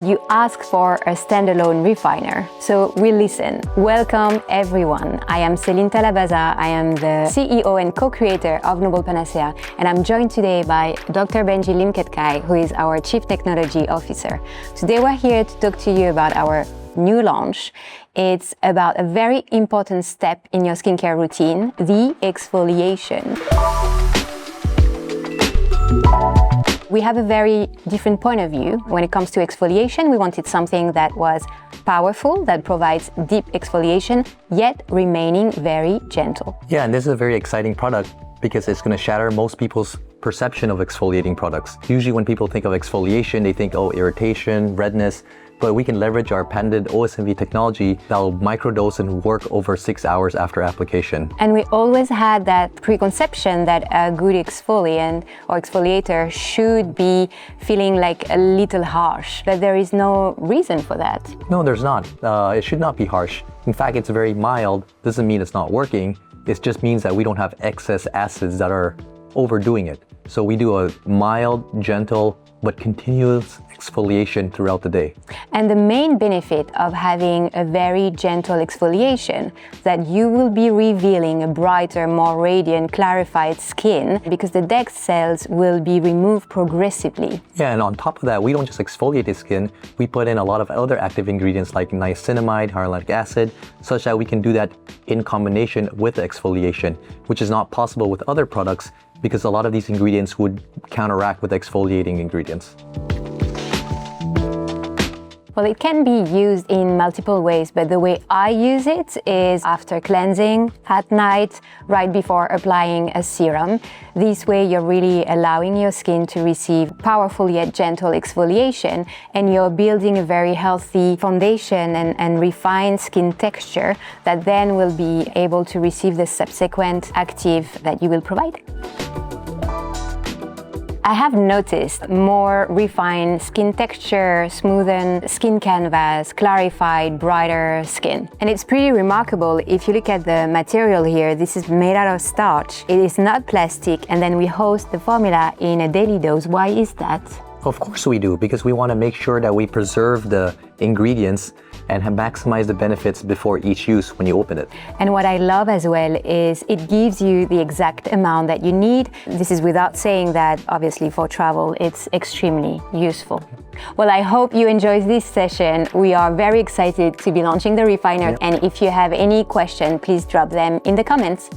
You asked for a standalone refiner, so we listen. Welcome everyone. I am Celine Talabaza. I am the CEO and co-creator of Noble Panacea, and I'm joined today by Dr. Benjie Limketkai, who is our Chief Technology Officer. Today we're here to talk to you about our new launch. It's about a very important step in your skincare routine, the exfoliation. We have a very different point of view when it comes to exfoliation. We wanted something that was powerful, that provides deep exfoliation, yet remaining very gentle. Yeah, and this is a very exciting product because it's going to shatter most people's perception of exfoliating products. Usually when people think of exfoliation, they think, oh, irritation, redness, but we can leverage our patented OSMV technology that will microdose and work over 6 hours after application. And we always had that preconception that a good exfoliant or exfoliator should be feeling like a little harsh, but there is no reason for that. No, there's not. It should not be harsh. In fact, it's very mild. Doesn't mean it's not working. It just means that we don't have excess acids that are overdoing it. So we do a mild, gentle, but continuous exfoliation throughout the day. And the main benefit of having a very gentle exfoliation is that you will be revealing a brighter, more radiant, clarified skin because the dead cells will be removed progressively. Yeah, and on top of that, we don't just exfoliate the skin, we put in a lot of other active ingredients like niacinamide, hyaluronic acid, such that we can do that in combination with the exfoliation, which is not possible with other products because a lot of these ingredients would counteract with exfoliating ingredients. Well, it can be used in multiple ways, but the way I use it is after cleansing, at night, right before applying a serum. This way you're really allowing your skin to receive powerful yet gentle exfoliation, and you're building a very healthy foundation and refined skin texture that then will be able to receive the subsequent active that you will provide. I have noticed more refined skin texture, smoothened skin canvas, clarified, brighter skin. And it's pretty remarkable if you look at the material here. This is made out of starch. It is not plastic, and then we host the formula in a daily dose. Why is that? Of course we do, because we want to make sure that we preserve the ingredients and maximize the benefits before each use when you open it. And what I love as well is it gives you the exact amount that you need. This is without saying that obviously for travel it's extremely useful. Well, I hope you enjoyed this session. We are very excited to be launching the refiner, and if you have any question, please drop them in the comments.